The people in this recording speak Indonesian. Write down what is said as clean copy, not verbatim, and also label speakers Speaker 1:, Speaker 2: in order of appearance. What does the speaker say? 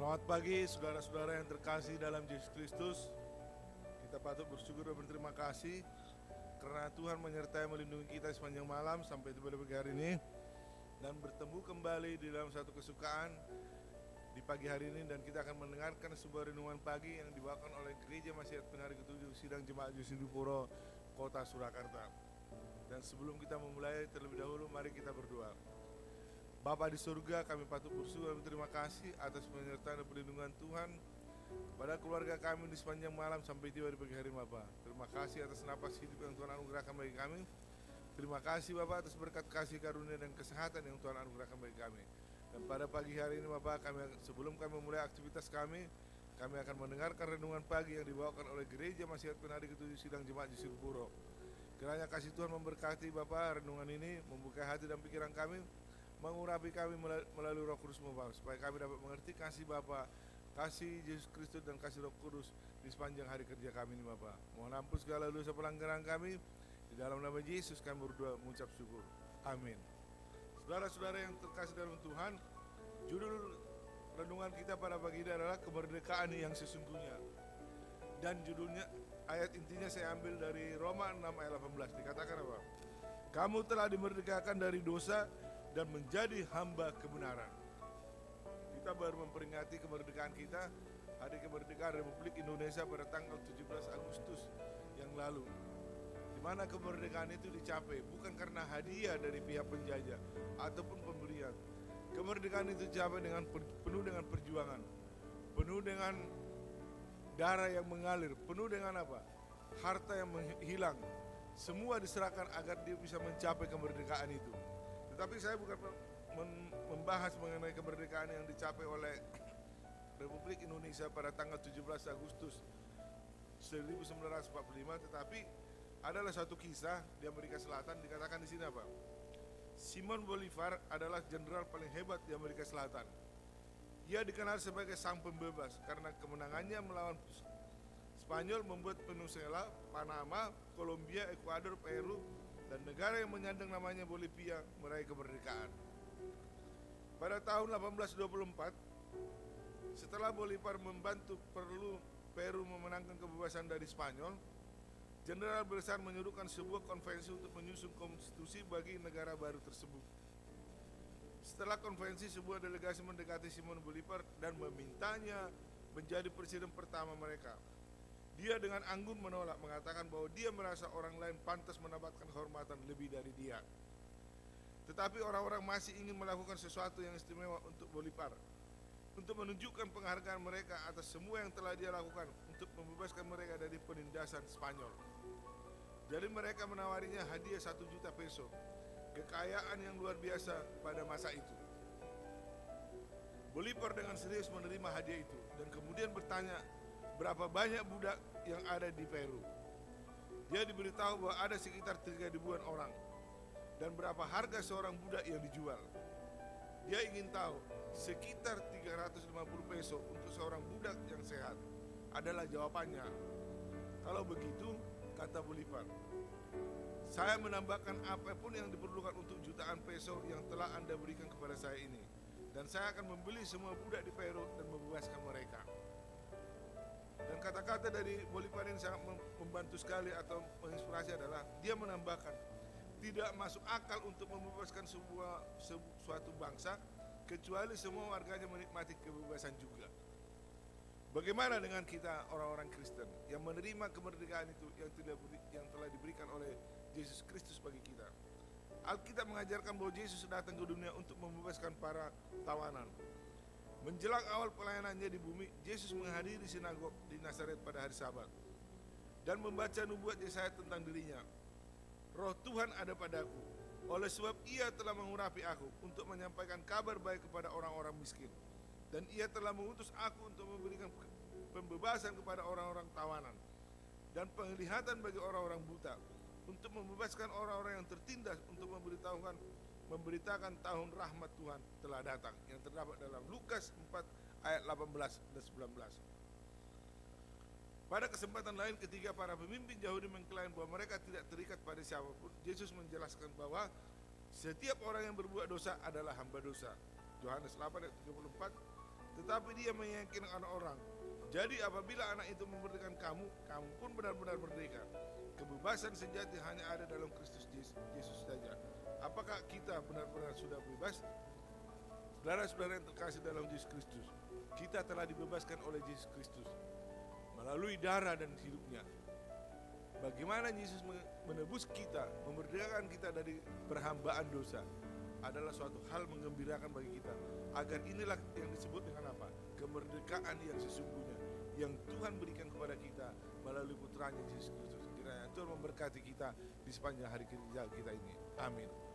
Speaker 1: Selamat pagi saudara-saudara yang terkasih dalam Yesus Kristus. Kita patut bersyukur dan berterima kasih karena Tuhan menyertai melindungi kita sepanjang malam sampai tiba di pagi hari ini, dan bertemu kembali di dalam satu kesukaan di pagi hari ini. Dan kita akan mendengarkan sebuah renungan pagi yang dibawakan oleh Gereja Masyiat Penari Ketujuh Sidang Jemaat Jusindupuro, Kota Surakarta. Dan sebelum kita memulai, terlebih dahulu mari kita berdoa. Bapa di surga, kami patut bersyukur dan berterima kasih atas penyertaan dan perlindungan Tuhan kepada keluarga kami di sepanjang malam sampai tiba di pagi hari Bapa. Terima kasih atas napas hidup yang Tuhan anugerahkan bagi kami. Terima kasih Bapa atas berkat kasih karunia dan kesehatan yang Tuhan anugerahkan bagi kami. Dan pada pagi hari ini Bapa, sebelum kami memulai aktivitas kami akan mendengarkan renungan pagi yang dibawakan oleh Gereja Masyiat Penari Ketujuh Sidang Jemaat Jusindupuro. Kiranya kasih Tuhan memberkati Bapa renungan ini, membuka hati dan pikiran kami, mengurapi kami melalui Roh Kudus-Mu Bapa, supaya kami dapat mengerti kasih Bapa, kasih Yesus Kristus dan kasih Roh Kudus di sepanjang hari kerja kami ini Bapa. Mohon ampun segala dosa pelanggaran kami. Di dalam nama Yesus kami berdoa mengucap syukur. Amin. Saudara-saudara yang terkasih dalam Tuhan, judul renungan kita pada pagi ini adalah kemerdekaan yang sesungguhnya. Dan judulnya, ayat intinya saya ambil dari Roma 6 ayat 18. Dikatakan apa? Kamu telah dimerdekakan dari dosa dan menjadi hamba kebenaran. Kita baru memperingati kemerdekaan kita, hari kemerdekaan Republik Indonesia pada tanggal 17 Agustus yang lalu, di mana kemerdekaan itu dicapai bukan karena hadiah dari pihak penjajah ataupun pemberian. Kemerdekaan itu dicapai penuh dengan perjuangan, penuh dengan darah yang mengalir, penuh dengan apa? Harta yang menghilang. Semua diserahkan agar dia bisa mencapai kemerdekaan itu. Tetapi saya bukan membahas mengenai kemerdekaan yang dicapai oleh Republik Indonesia pada tanggal 17 Agustus 1945, tetapi adalah satu kisah di Amerika Selatan. Dikatakan di sini apa? Simon Bolivar adalah jenderal paling hebat di Amerika Selatan. Ia dikenal sebagai sang pembebas karena kemenangannya melawan Spanyol membuat Venezuela, Panama, Kolombia, Ekuador, Peru, dan negara yang menyandang namanya Bolivia meraih kemerdekaan. Pada tahun 1824, setelah Bolivar membantu Peru memenangkan kebebasan dari Spanyol, Jenderal Besar menyuruhkan sebuah konvensi untuk menyusun konstitusi bagi negara baru tersebut. Setelah konvensi, sebuah delegasi mendekati Simon Bolivar dan memintanya menjadi presiden pertama mereka. Dia dengan anggun menolak, mengatakan bahwa dia merasa orang lain pantas mendapatkan kehormatan lebih dari dia. Tetapi orang-orang masih ingin melakukan sesuatu yang istimewa untuk Bolivar, untuk menunjukkan penghargaan mereka atas semua yang telah dia lakukan untuk membebaskan mereka dari penindasan Spanyol. Jadi mereka menawarinya hadiah 1 juta peso, kekayaan yang luar biasa pada masa itu. Bolivar dengan serius menerima hadiah itu dan kemudian bertanya berapa banyak budak yang ada di Peru. Dia diberitahu bahwa ada sekitar 3.000 orang dan berapa harga seorang budak yang dijual. Dia ingin tahu sekitar 350 peso untuk seorang budak yang sehat adalah jawabannya. Kalau begitu, kata Bolivar, saya menambahkan apapun yang diperlukan untuk jutaan peso yang telah Anda berikan kepada saya ini, dan saya akan membeli semua budak di Peru dan membebaskan mereka. Dan kata-kata dari Bolivar yang sangat membantu sekali atau menginspirasi adalah dia menambahkan, tidak masuk akal untuk membebaskan suatu bangsa kecuali semua warganya menikmati kebebasan juga. Bagaimana dengan kita orang-orang Kristen yang menerima kemerdekaan itu yang telah diberikan oleh Yesus Kristus bagi kita? Alkitab mengajarkan bahwa Yesus datang ke dunia untuk membebaskan para tawanan. Menjelang awal pelayanannya di bumi, Yesus menghadiri sinagog di Nazaret pada hari Sabat dan membaca nubuat Yesaya tentang dirinya. Roh Tuhan ada padaku, oleh sebab ia telah mengurapi aku untuk menyampaikan kabar baik kepada orang-orang miskin, dan ia telah mengutus aku untuk memberikan pembebasan kepada orang-orang tawanan dan penglihatan bagi orang-orang buta, untuk membebaskan orang-orang yang tertindas, untuk memberitakan tahun rahmat Tuhan telah datang, yang terdapat dalam Lukas 4 ayat 18 dan 19. Pada kesempatan lain, ketika para pemimpin Yahudi mengklaim bahwa mereka tidak terikat pada siapapun, Yesus menjelaskan bahwa setiap orang yang berbuat dosa adalah hamba dosa. Yohanes 8 ayat 34. tetapi dia meyakinkan orang. Jadi apabila anak itu memerdekakan kamu, kamu pun benar-benar merdeka. Kebebasan sejati hanya ada dalam Kristus Yesus saja. Apakah kita benar-benar sudah bebas? Saudara-saudara yang terkasih dalam Yesus Kristus, kita telah dibebaskan oleh Yesus Kristus melalui darah dan hidupnya. Bagaimana Yesus menebus kita, memerdekakan kita dari perhambaan dosa, adalah suatu hal menggembirakan bagi kita. Agar inilah yang disebut dengan apa? Kemerdekaan yang sesungguhnya, yang Tuhan berikan kepada kita melalui putranya Yesus Kristus. Kiranya Tuhan memberkati kita di sepanjang hari kerja kita ini. Amin.